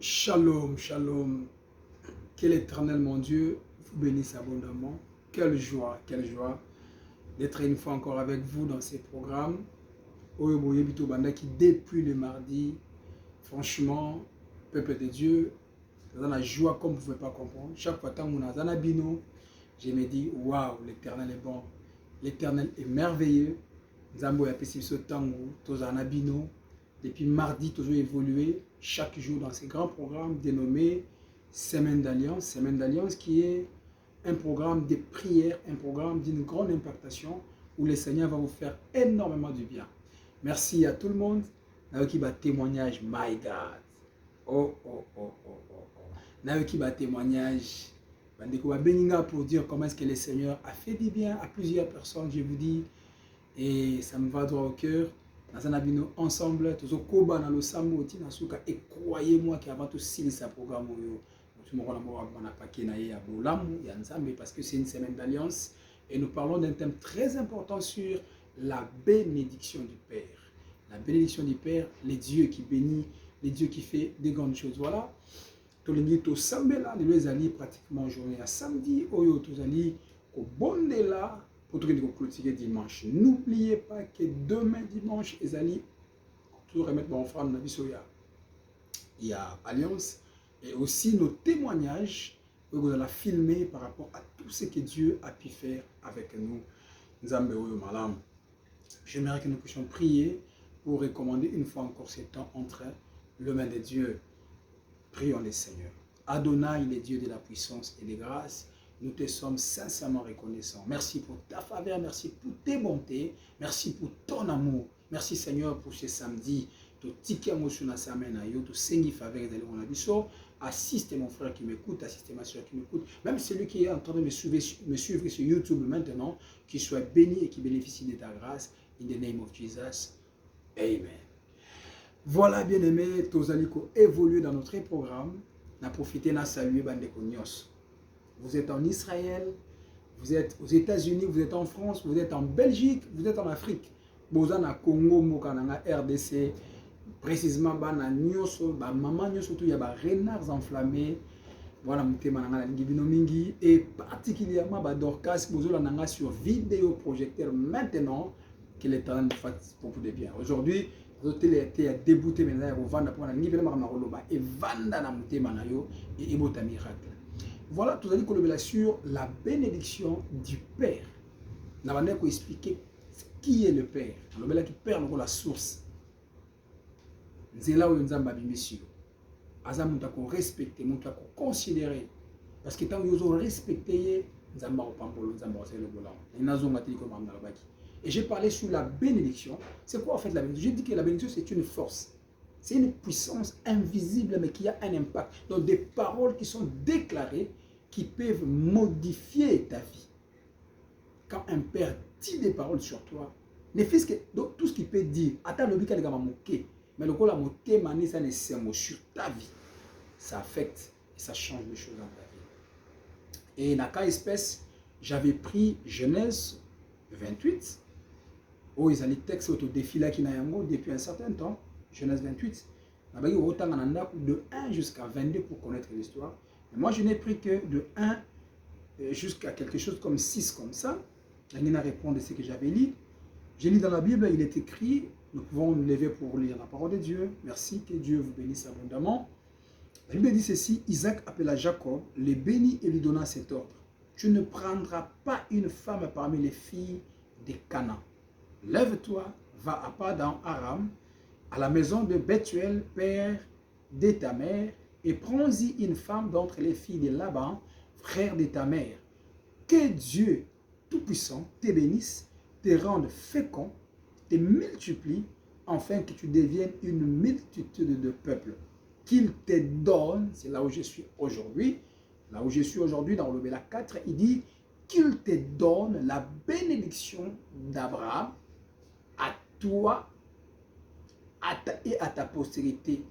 Shalom, shalom. Que l'Éternel, mon Dieu, vous bénisse abondamment. Quelle joie d'être une fois encore avec vous dans ces programmes. Oyo Bito Banda qui depuis le mardi, franchement, peuple de Dieu, dans la joie comme vous ne pouvez pas comprendre. Chaque fois que je suis bino, je me dis, waouh, l'Éternel est bon. L'Éternel est merveilleux. Nzambo ya pesi biso tango, tozana bino. Depuis mardi, toujours évolué chaque jour dans ces grands programmes dénommés Semaine d'Alliance. Semaine d'Alliance qui est un programme de prière, un programme d'une grande impactation où le Seigneur va vous faire énormément du bien. Merci à tout le monde. Naoki ba témoignage, my God. Oh. Naoki ba témoignage. Bandeko ba beninga pour dire comment est-ce que le Seigneur a fait du bien à plusieurs personnes, je vous dis. Et ça me va droit au cœur. Nous ensemble, tous koba na losambo oti na suka et croyez-moi qu'avant tout signer sa programme tout le monde a paquet na ya bolamu ya nzambe parce que c'est une semaine d'alliance et nous parlons d'un thème très important sur la bénédiction du Père. La bénédiction du Père, les dieux qui bénit, les dieux qui fait des grandes choses. Voilà. Tous les to sambela les alliés pratiquement journée à samedi oyo tous alliés ko bondela pour clôturer dimanche. N'oubliez pas que demain dimanche, les alliés, toujours remettre mon frère dans il y a Alliance et aussi nos témoignages que vous allez filmer par rapport à tout ce que Dieu a pu faire avec nous. J'aimerais que nous puissions prier pour recommander une fois encore ces temps entre le main de Dieu. Prions le Seigneur. Adonai, il est Dieu de la puissance et des grâces. Nous te sommes sincèrement reconnaissants. Merci pour ta faveur, merci pour tes bontés, merci pour ton amour. Merci Seigneur pour ce samedi. Assiste mon frère qui m'écoute, assiste ma soeur qui m'écoute. Même celui qui est en train de me suivre sur YouTube maintenant, qu'il soit béni et qui bénéficie de ta grâce. In the name of Jesus. Amen. Voilà, bien-aimés, tous allez évoluer dans notre programme. On a profité de saluer Bandeko Nyos. Vous êtes en Israël, vous êtes aux États-Unis, vous êtes en France, vous êtes en Belgique, vous êtes en Afrique. Vous êtes en Congo, en RDC, précisément en Nyoso, maman Nyoso, il y a des renards enflammés. Voilà, et particulièrement Dorcas, vous êtes sur vidéo projecteur maintenant que l'Éternel nous fasse beaucoup de bien. Aujourd'hui, vous êtes débouté maintenant, vous vendez pour la et vanda et miracle. Voilà, tout à l'heure sur la bénédiction du Père. Nous allons expliquer qui est le Père. Nous allons qui Père la source. C'est là où nous avons mis. Nous avons respecté, nous avons considéré. Parce que tant que nous avons respecté, nous avons et j'ai parlé sur la bénédiction. C'est quoi en fait la bénédiction? J'ai dit que la bénédiction c'est une force. C'est une puissance invisible mais qui a un impact. Donc des paroles qui sont déclarées qui peuvent modifier ta vie. Quand un père dit des paroles sur toi, ne fais que donc, tout ce qu'il peut dire, attends le but mais le coup la moqué mané ça ne mot sur ta vie. Ça affecte et ça change les choses dans ta vie. Et dans cas espèce, j'avais pris Genèse 28 où ils allaient texte au défi là qui n'a depuis un certain temps. Genèse 28. De 1 jusqu'à 22 pour connaître l'histoire. Mais moi, je n'ai pris que de 1 jusqu'à quelque chose comme 6 comme ça. Il n'a répondu à ce que j'avais lu. J'ai lu dans la Bible, il est écrit, nous pouvons nous lever pour lire la parole de Dieu. Merci, que Dieu vous bénisse abondamment. La Bible dit ceci, Isaac appela Jacob, le bénit et lui donna cet ordre. Tu ne prendras pas une femme parmi les filles de Canaan. Lève-toi, va à Padan Aram, à la maison de Bethuel, père de ta mère, et prends-y une femme d'entre les filles de Laban, frère de ta mère. Que Dieu Tout-Puissant te bénisse, te rende fécond, te multiplie, afin que tu deviennes une multitude de peuples. Qu'il te donne, c'est là où je suis aujourd'hui, dans le Béla 4, il dit qu'il te donne la bénédiction d'Abraham à toi et à ta postérité,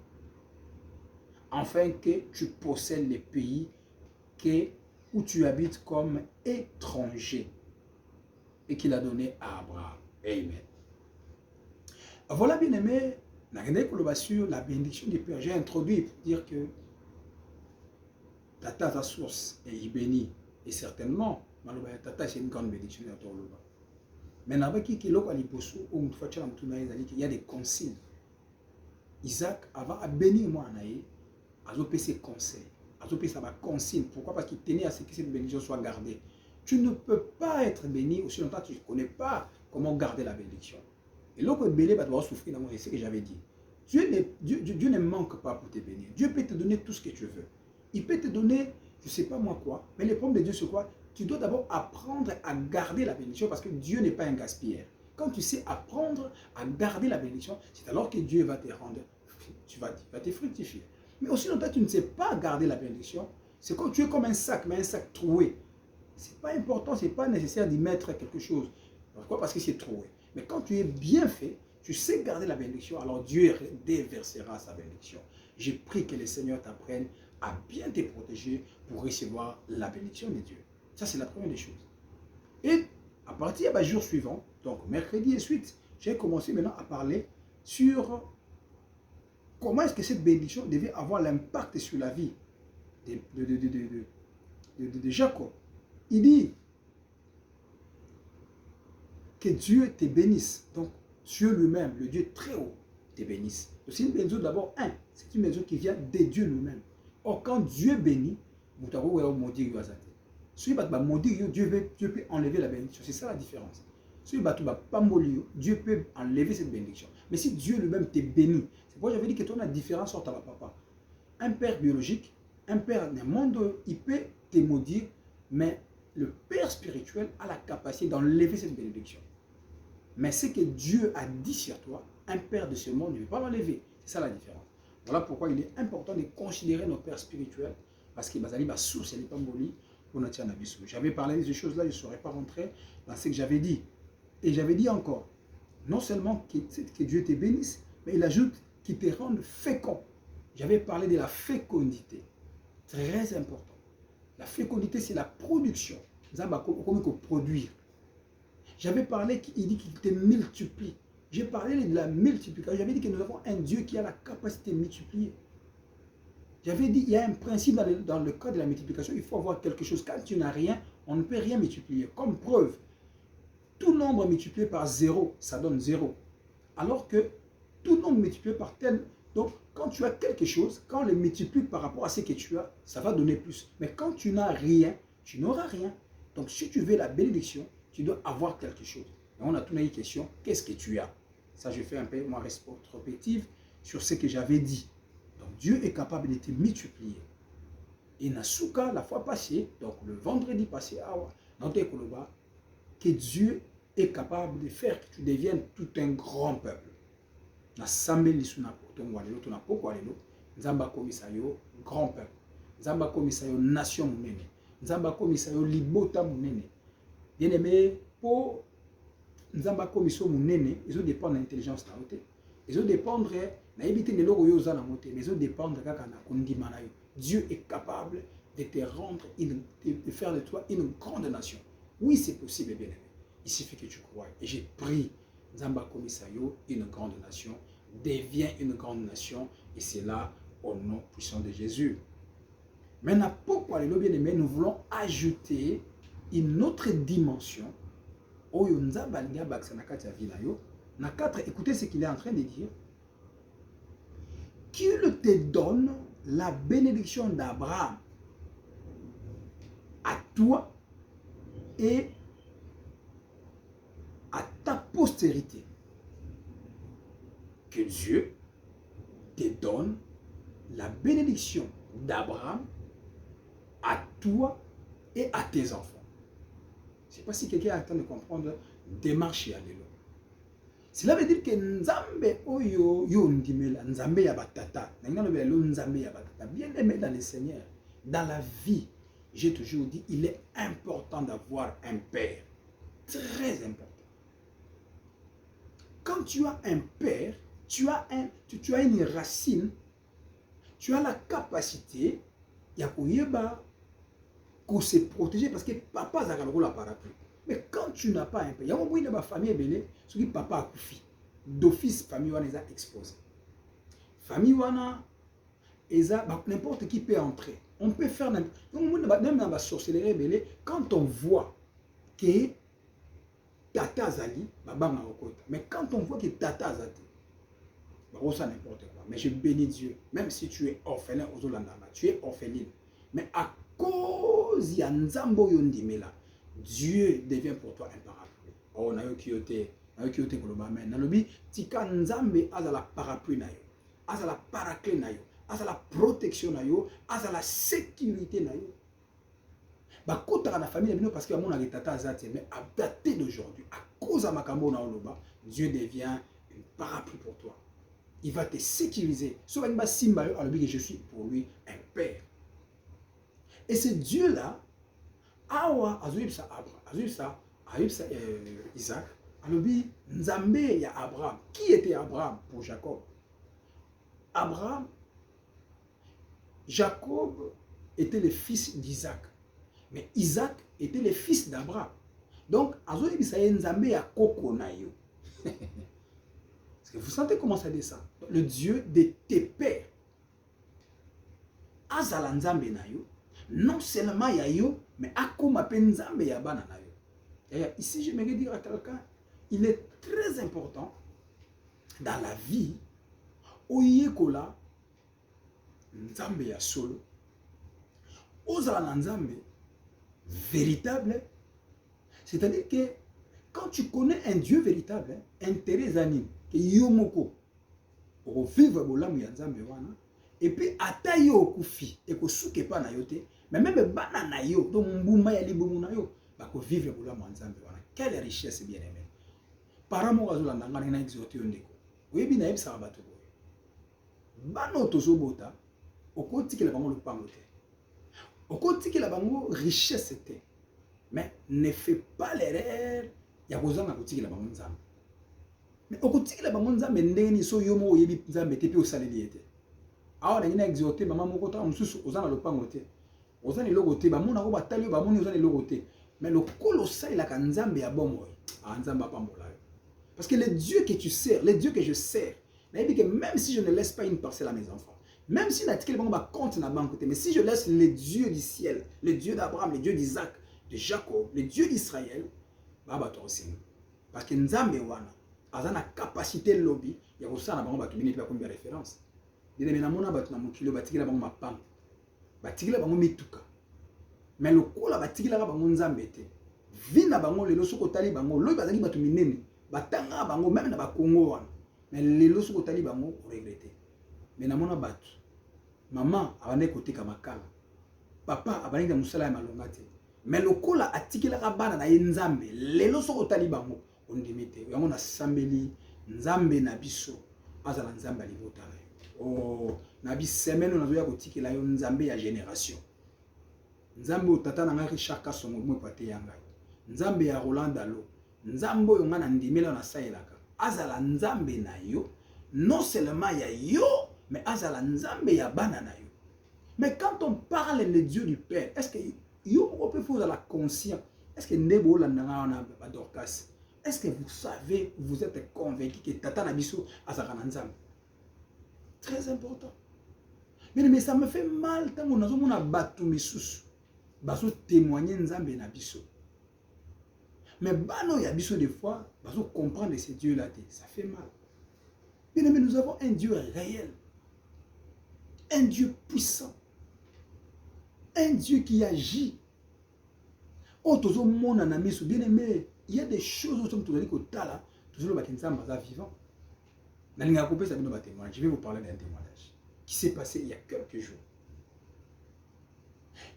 afin que tu possèdes les pays où tu habites comme étranger et qu'il a donné à Abraham. Amen. Voilà, bien aimé, Sur la bénédiction du Père, j'ai introduit pour dire que Tata, ta source, et il bénit. Et certainement, Tata, c'est une grande bénédiction. Mais il y a des consignes. Isaac, avant à bénir moi, il a ses conseils. Il a ses consignes. Pourquoi? Parce qu'il tenait à ce que cette bénédiction soit gardée. Tu ne peux pas être béni aussi longtemps que tu ne connais pas comment garder la bénédiction. Et là, belé va devoir souffrir dans ce que j'avais dit. Dieu ne manque pas pour te bénir. Dieu peut te donner tout ce que tu veux. Il peut te donner, je ne sais pas moi quoi, mais le problème de Dieu, c'est quoi? Tu dois d'abord apprendre à garder la bénédiction parce que Dieu n'est pas un gaspilleur. Quand tu sais apprendre à garder la bénédiction, c'est alors que Dieu va te rendre, va te fructifier. Mais aussi longtemps que tu ne sais pas garder la bénédiction, c'est quand tu es comme un sac, mais un sac troué. Ce n'est pas important, ce n'est pas nécessaire d'y mettre quelque chose. Pourquoi? Parce que c'est troué. Mais quand tu es bien fait, tu sais garder la bénédiction, alors Dieu déversera sa bénédiction. J'ai pris que le Seigneur t'apprenne à bien te protéger pour recevoir la bénédiction de Dieu. Ça, c'est la première des choses. Et à partir du jour suivant, donc mercredi et suite, j'ai commencé maintenant à parler sur comment est-ce que cette bénédiction devait avoir l'impact sur la vie de Jacob. Il dit que Dieu te bénisse. Donc, Dieu lui-même, le Dieu très haut, te bénisse. C'est une bénédiction d'abord, c'est une bénédiction qui vient de Dieu lui-même. Or, quand Dieu bénit, Dieu peut enlever la bénédiction. C'est ça la différence. Dieu peut enlever cette bénédiction. Mais si Dieu lui-même te bénit, c'est pourquoi j'avais dit que toi, la différence entre papa. Un père biologique, un père d'un monde, il peut te maudire, mais le père spirituel a la capacité d'enlever cette bénédiction. Mais ce que Dieu a dit sur toi, un père de ce monde ne peut pas l'enlever. C'est ça la différence. Voilà pourquoi il est important de considérer nos pères spirituels, parce que ma source, elle n'est pas molie pour notre abysse. J'avais parlé de ces choses-là, je ne serais pas rentré dans ce que j'avais dit. Et j'avais dit encore, non seulement que Dieu te bénisse, mais il ajoute qu'il te rende fécond. J'avais parlé de la fécondité. Très important. La fécondité, c'est la production. Comment produire. J'avais parlé qu'il dit qu'il te multiplie. J'ai parlé de la multiplication. J'avais dit que nous avons un Dieu qui a la capacité de multiplier. J'avais dit qu'il y a un principe dans le cas de la multiplication. Il faut avoir quelque chose. Quand tu n'as rien, on ne peut rien multiplier. Comme preuve, tout nombre multiplié par 0, ça donne 0. Alors que tout nombre multiplié par tel... Donc, quand tu as quelque chose, quand on le multiplie par rapport à ce que tu as, ça va donner plus. Mais quand tu n'as rien, tu n'auras rien. Donc, si tu veux la bénédiction, tu dois avoir quelque chose. Et on a tout une question, qu'est-ce que tu as? Ça, je fais un peu ma rétrospective sur ce que j'avais dit. Donc, Dieu est capable de te multiplier. Et Nasuka, la fois passée, donc le vendredi passé, que Dieu est capable de faire que tu deviennes tout un grand peuple. Nzamba komisayo grand peuple. Nzamba komisayo nation munene. Nzamba komisayo libota munene. Bien aimé, pour Nzamba komisayo munene, ils ont dépendre de l'intelligence na ote. Ils ont dépendre na éviter de l'eau yoza na moté, mais ils ont dépendre kaka na kondima na yo. Dieu est capable de te rendre, de faire de toi une grande nation. Oui, c'est possible, bien aimé. Il suffit que tu crois. Et j'ai pris Nzamba komisayo, une grande nation, devient une grande nation, et c'est là au nom puissant de Jésus. Maintenant, pourquoi les bien aimés, nous voulons ajouter une autre dimension. Écoutez ce qu'il est en train de dire. Qu'il te donne la bénédiction d'Abraham à toi et à ta postérité. Que Dieu te donne la bénédiction d'Abraham à toi et à tes enfants. Je ne sais pas si quelqu'un est en train de comprendre démarche à l'élo. Cela veut dire que Nzambe oyo ndimela Nzambe ya batata. Bien aimé dans le Seigneur, dans la vie, j'ai toujours dit, il est important d'avoir un père. Très important. Quand tu as un père, tu as une racine, tu as la capacité de se protéger parce que papa a la parapluie. Mais quand tu n'as pas un père, il y a une famille belée, ce qui papa a couffé. D'office, famille on les a exposés. famille wana, n'importe qui peut entrer. On peut faire même dans la sorcellerie belé, quand on voit que Tata Azali, mais quand on voit que Tata Azali, ça n'importe quoi. Mais je bénis Dieu, même si tu es orphelin aux Olandama, tu es orpheline. Mais à cause de Nzambo Yondimela, Dieu devient pour toi un parapluie. Oh, na yo kiote koloba men. Nalobi tika Nzambe azala parapluie na yo, azala paraclet na yo, azala protection na yo, azala sécurité na yo. Bah kota na famille bino parce que mon ari tata azati mais à dater d'aujourd'hui à cause de makambo na oloba, Dieu devient un parapluie pour toi. Il va te sécuriser. So ba simba yo alobi que je suis pour lui un père. Et ce Dieu là awa azuyibsa Abraham, azuyibsa Isaac, alobi Nzambe ya Abraham. Qui était Abraham pour Jacob? Abraham, Jacob était le fils d'Isaac. Mais Isaac était le fils d'Abraham. Donc, azuyibsa Nzambe ya koko na yo. Est-ce que vous sentez comment ça descend? Le Dieu de tes pères. Azala Nzambe na yo. Non seulement ya yo, mais akoma pe Nzambe ya bana na yo. Et ici, j'aimerais dire à quelqu'un, il est très important dans la vie, oyekola Nzambe ya solo, ozala Nzambe véritable, c'est-à-dire que quand tu connais un Dieu véritable, intérêt zanim, que yo moko, pour vivre bolamu ya Nzambe wana, et puis ata yo kufi, et ko souke pa na yo te, mais même bana na yo, donc mbuma ya libomu na yo, ba ko vivre bolamu ya Nzambe wana. Quelle richesse bien aimé. Para mo azula ndanga na exote yo ndeko. Oyebi na yebisa bato boye. Bano tozo bota, okotikela bango lopango te. Okotikela bango richesse te. Mais ne fais pas l'erreur ya kozanga kotikela bango Nzambe. Mais okotikela bango Nzambe ndeni so yo mo oyebi Nzambe te pe osaleli ete. Awa na exote mama moko ta mususu ozana lopango te. Ozana logo te ba mona ko batali ba moni ozana logo te. Mais le colossal la Nzambe ya bomo. Nzambe pambola. Parce que le Dieu que tu sers, le Dieu que je sers, même si je ne laisse pas une parcelle à mes enfants, même si je ne compte na banque, mais si je laisse le Dieu du ciel, le Dieu d'Abraham, le Dieu d'Isaac, de Jacob, le Dieu d'Israël, parce que Nzambe wana, a la capacité lobby, il y a aussi un de référence. Il y a un mokilo batikila bango mapam, batikila bango mituka. Mais le coup là batikila bango Nzambe te. Vina bango lelo soko tali bango, loyi bazali batu minene. Batanga bango même na ba Congo wana. Mais lelo soko tali bango regretter. Mais na mona batu. Maman abane côté kamakala. Papa abane na musala ya malonga te. Mais lokola atikela ka bana na Nzambe, lelo soko tali bango ondimite. Yango na sambeli Nzambe na biso. Azala Nzambe libota. Oh, na bi semaine na zoya kotikela yo Nzambe ya génération. Nzambe otata na ngaki Richard Songo mo pate yanga. Nzambe ya Roland Dalo. Nzambe oyo ngana ndimela na saelaka. Azala Nzambe na yo, non seulement ya yo, mais azala Nzambe ya bana na yo. Mais quand on parle de Dieu du Père, est-ce que yo on peut faire la conscience? Est-ce que ndebo la ndanga na Dorcas? Est-ce que vous savez, vous êtes convaincu que tata na biso azala Nzambe? Très important. Mais ça me fait mal tant on a zomona batu misusu. Baso témoigner Nzambe na biso. Mais bano ya biso des fois, baso comprendre ces dieux là, ça fait mal. Mais nous avons un Dieu réel. Un Dieu puissant. Un Dieu qui agit. Oh tozo mona na miso bien aimé, il y a des choses comme tu as dit que tala, toujours le Nzambe za vivant. Na linga kopé ça bino ba témoignage. Je vais vous parler d'un témoignage qui s'est passé il y a quelques jours.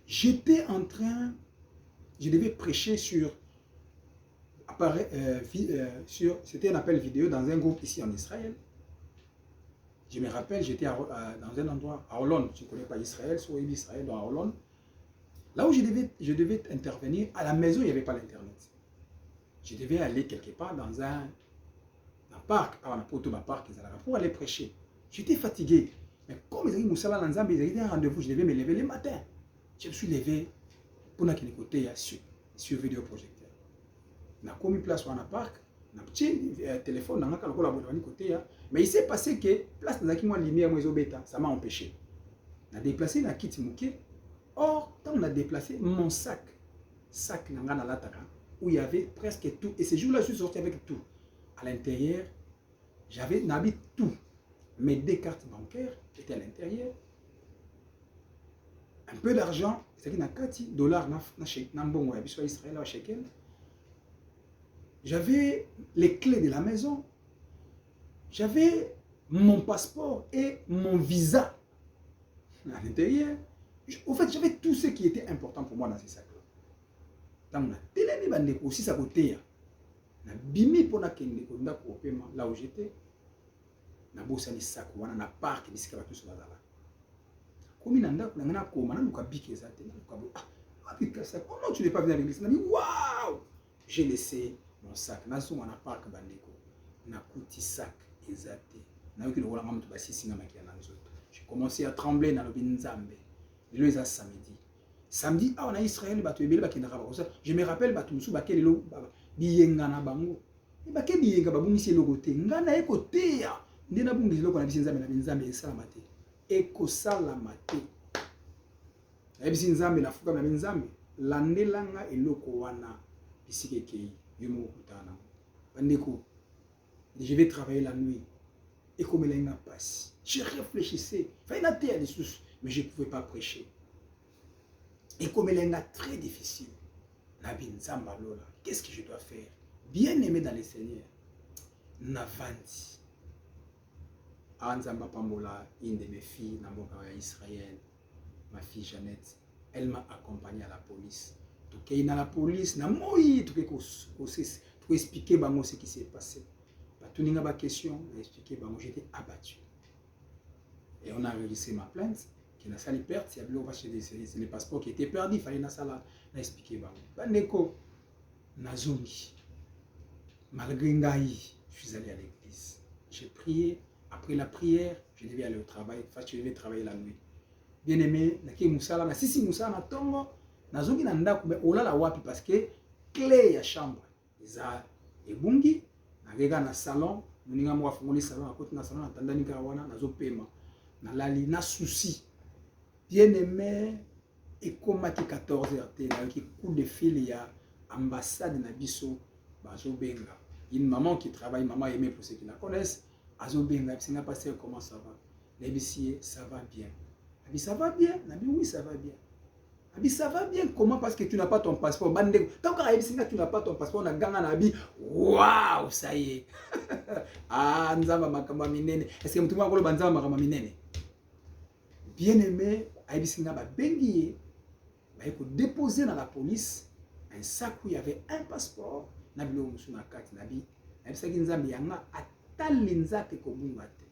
J'étais en train, je devais prêcher sur, c'était un appel vidéo dans un groupe ici en Israël. Je me rappelle, j'étais dans un endroit, à Hollande, je ne connais pas Israël, sur Israël, dans Hollande. Là où je devais intervenir, à la maison, il n'y avait pas l'internet. Je devais aller quelque part dans un parc, pour aller prêcher. J'étais fatigué. Mais comme ils avaient un rendez-vous, je devais me lever le matin. Je me suis levé pour qu'il côté sur vidéoprojecteur. Na commis place dans un parc, na petit téléphone dans ka lokola bola côté mais il s'est passé que place dans qui moi lumière moi ezobeta ça m'a empêché na déplacer na kiti moké. Or quand on a déplacé mon sac nanga na lataka où il y avait presque tout et ce jour-là je suis sorti avec tout à l'intérieur. J'avais n'habite tout. Mes 2 cartes bancaires étaient à l'intérieur. Un peu d'argent, c'est-à-dire na kati dollars na mbongo ya biso Israël wa shekel. J'avais les clés de la maison. J'avais mon passeport et mon visa à l'intérieur. En fait, j'avais tout ce qui était important pour moi dans ces sacs-là. Tant on a télé bande aussi ça côté. Na bimi pona kende ko ndako opema là où j'étais. Na bossa ni sac wana na parc bisika ba tous bazala. Comme il ndako na koma na luka bike ezate na luka bo. Ah, puis ça comment tu n'es pas venu à l'église? Na dit waouh! J'ai laissé mon sac na so na parc bandeko. Na kuti sac ezate. Na yoki lokola ngamu to basisi na makia na nzoto. J'ai commencé à trembler dans le binzambe. Le ça samedi. Samedi on a Israël bato ebele bakenda ka ba. Je me rappelle bato musu bakeli lo biyenga na bango. E bakeli biyenga babungisi eloko te. Ngana eko te ya. Ndena bungi eloko na bisinzambe na binzambe esala mate. Eko sala mate. Na bisinzambe na fuka na binzambe landelanga eloko wana bisike kei yomo kutana. Bandeko. Je vais travailler la nuit. Et comme elle n'a pas si. Je réfléchissais. Enfin, il a été à des sources, mais je ne pouvais pas prêcher. Et comme elle est très difficile, qu'est-ce que je dois faire? Bien aimé dans le Seigneur. Navandi. Anzamba Pambola, une de mes filles, Israël, ma fille Jeannette, elle m'a accompagné à la police. Tout cas, dans la police, na moi, tout expliquer ce qui s'est passé. Tout n'y a pas de question, expliquer j'étais abattu. Et on a enregistré ma plainte. Qui n'a pas de perte, c'est le passeport qui était perdu, il fallait expliquer. Bandeko, Nazongi, malgré Ngaï, je suis allé à l'église. J'ai prié, après la prière, je devais aller au travail, je devais travailler la nuit. Bien aimé, Naki Moussala, na sisi Moussala, Tongo, Nazongi Nandaku, mais Ola la wapi, parce que clé ya chambre, Isa Ebungi, Nagega na salon, Nuninga mwa fungoli salon, à côté na salon, Tandani Karawana, Nazo Pema, na lali, na souci. Bien aimé, et comme à 14h, qui coup de fil, il y a ambassade Nabiso, Bazo Benga. Une maman qui travaille, maman aimée pour ceux qui la connaissent, Azo Benga, c'est n'a pas comment ça va. Nabissier, ça va bien. Nabi, ça va bien. Nabi, oui, ça va bien. Nabi, ça va bien. Comment? Parce que tu n'as pas ton passeport. Tant que tu n'as pas ton passeport, on a gagné Nabi. Waouh, ça y est. Ah, Nzamba Makamba Minene. Est-ce que tu m'as dit Nzamba Makamba Minene? Bien aimé, Aïbisinga ba bengiye, ba yeko déposer dans la police un sac où il y avait un passeport, nabilo musuna kati nabi, Aïbisaki nzambi yanga atali nzake ko bunga te.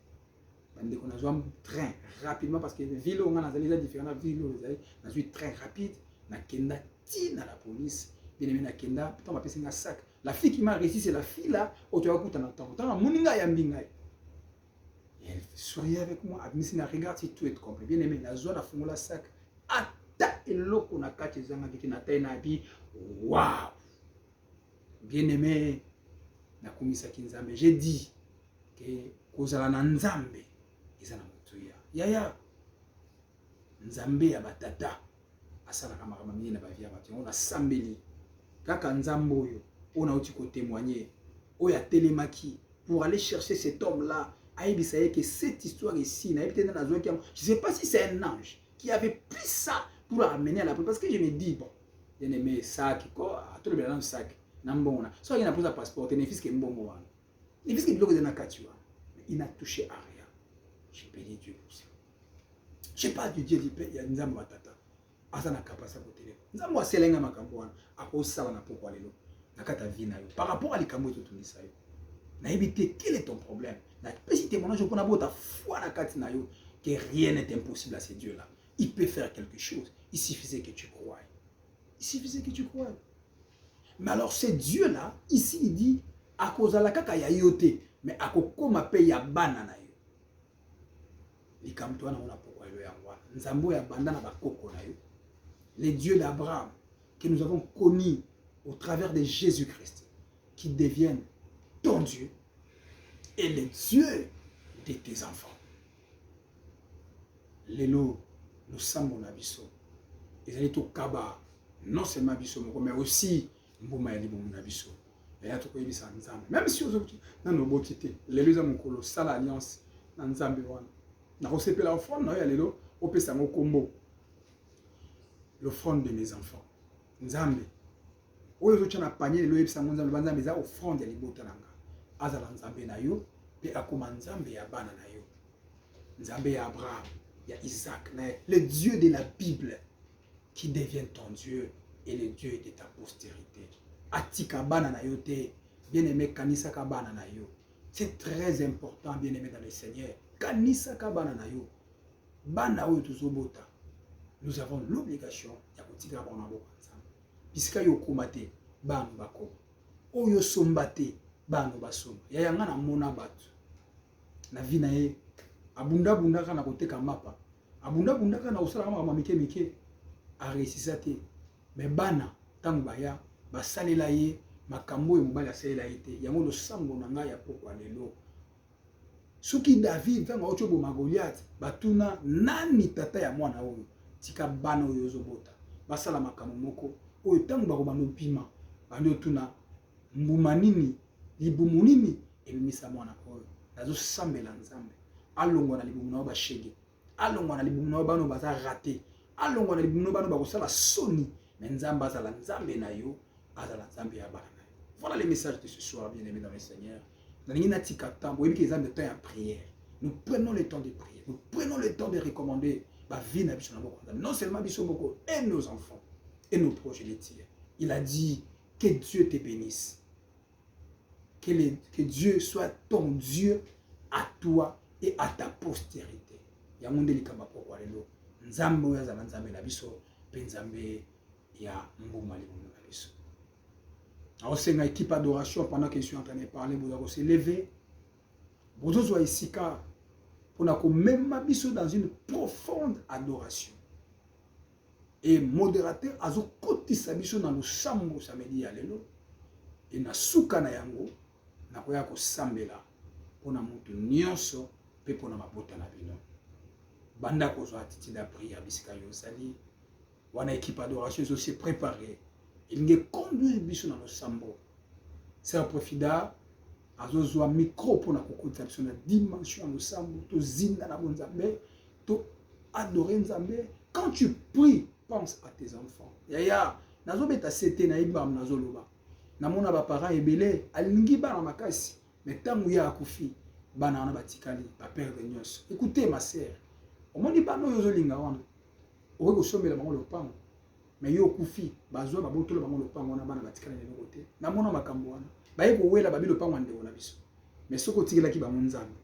Bande ko nazwa train rapidement parce que ville on a des différentes villes on a train rapide na kenda ti na la police, bien aimé na kenda, tant ma pesinga sac. La fille qui m'a réussi c'est la fille là, otoyakuta na temps. Tant moninga yambinga. Elle souriait avec moi. Elle regarde si tout est complet. Bien aimé, la zone a fumé la sac. Ata et l'eau a caché zanga qui n'a pas nabi. Waouh! Bien aimé, na kumisa kinzambe. J'ai dit que kozala na nzambe izana mutuya. Yaya nzambe ya batata asala kama kama mini na bavia batu. On a sambeli. Kaka nzambo oyo, on a aussi ko témoigner. Oya télémaki pour aller chercher cet homme là. Aïbi savait que cette histoire ici, je ne sais pas si c'est un ange qui avait pris ça pour l'amener à la police. Parce que je me dis, bon, il y a un sac, tout le monde a un sac, soit il a pris un passeport, il y a un fils qui est bon, il fils qui est bloqué dans la cature. Il n'a touché à rien. J'ai payé Dieu pour ça. Je n'ai pas de Dieu, il y a une zamba batata. Azana kapasa côté. Nzambo aselenga makambo wana, akosala na pourquoi lelo. Nakata vie na yo. Par rapport à likambo to tunisa yo. Na éviter quel est ton problème? Si témoignage pour ta foi que rien n'est impossible à ces dieux-là. Il peut faire quelque chose. Il suffisait que tu croies. Il suffisait que tu croies. Mais alors, ces dieux-là, ici, il dit, à cause de la kaka ya yote, mais à cause de la paix ya banana yo. Les camtois n'ont pas pourquoi le yanwa. Nzambo ya bandana ba koko na yo. Les dieux d'Abraham, que nous avons connus au travers de Jésus-Christ, qui deviennent ton Dieu et le Dieu de tes enfants. Lelo, nous sommes en abisso. Ils allaient au Kaba, non seulement abisso, mais aussi Mbouma Yali Boumou Abisso. Et à tout cas, ils sont ensemble. Même si aux autres, dans nos beautés, les deux hommes ont sale alliance, dans Nzambe. Nous avons fait l'offrande, nous avons fait un combo. L'offrande de mes enfants. Nzambe. Où les autres ont panier, les autres ont Nzambe, ils ont offrande de l'Ibotananga. Azala Nzambe na yo, pe akoma Nzambe ya bana na yo. Nzambe ya Abraham, ya Isaac, le Dieu de la Bible qui devient ton Dieu et le Dieu de ta postérité. Atika bana na yo te, bien-aimé kanisa ka bana na yo. C'est très important, bien-aimé dans le Seigneur. Kanisa ka bana na yo. Bana oyo tozobota. Nous avons l'obligation ya kotika bana bo ensemble. Puisque yo komate, bana bako. Oyo sombate, bana basomba. Ya yanga na mona batu. Na vie na ye abunda bunda kana koteka mapa. Abunda bunda kana osala mama mike mike. Aresisa te. Mais bana tangu baya basalela ye makambo yo mobali asalela ye te. Yango losambo na ngai ya pokwa lelo. Soki David tanga ocho bo Goliath batuna nani tata ya mwana oyo tika bana oyo zobota. Basala makambo moko oyo tangu bakobanda pima bando tuna mbuma nini libumu nini ebimisa mwana oyo. Nazo sambela Nzambe. Alongwa na libumu na bashege. Alongwa na libumu na bano baza raté. Alongwa na libumu na bano bakosala soni. Mais Nzambe azala Nzambe na yo, azala Nzambe ya bana na yo. Voilà les messages de ce soir, bien-aimés dans le Seigneur. Nous prenons le temps de prier. Nous prenons le temps de recommander la vie de non seulement Bissomoko et nos enfants et nos progénitures. Il a dit que Dieu te bénisse. Que Dieu soit ton Dieu à toi et à ta postérité. Il y a un monde qui est Nzambe ya zala Nzambe na biso, pe Nzambe ya mbuma libumu na biso. Alors c'est une équipe d'adoration pendant que je suis en train de parler, vous allez se lever. Vous allez ici car pour nous même biso dans une profonde adoration. Et modérateur azo koti sabiso na lo sambo samedi ya lelo. Et na suka na yango na koya ko sambela pona mutu nyonso pe pona mabota na bino. Banda ko zo atiti da prière bisika yo sali. Wana équipe d'adoration ils se préparer. Il nge conduire biso na lo sambo. C'est un profida azo micro pona kokota biso na dimension lo sambo to zinda na bonzambe to adorer Nzambe. Quand tu pries, pense à tes enfants. Yaya nazo beta sete na ibam nazo loba. Na mona ba parents ebele alingi ba na makasi mais tangu ya akufi bana na batikali ba père de nyos. Écoutez ma sœur, au moins di bano yo zo linga wana. O ko somela bango lo pango. Mais yo kufi bazwa babotolo bango lo pango na bana batikali na côté. Na mona makambo wana. Ba yeko wela babilo pango ande wona biso. Mais soko tikela ki ba Nzambe.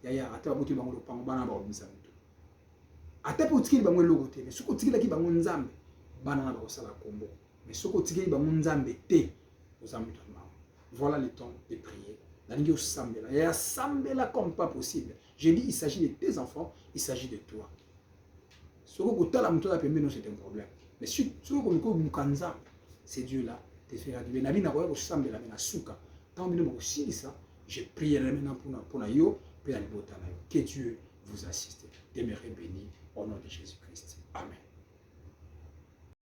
Yaya ata babotolo bango lo pango bana ba obisa mutu. Ata po tikeli bango lo côté. Mais soko tikela ki bango Nzambe bana na ba osala kombo. Mais soko tikeli bango Nzambe te. Voilà le temps de prier. Et assembler comme pas possible. J'ai dit, il s'agit de tes enfants, il s'agit de toi. Ce que tu as la c'est un problème. Mais si tu as c'est Dieu là, te fera du bien. Je prierai maintenant pour yo, que Dieu vous assiste. Demeurez bénis au nom de Jésus-Christ. Amen.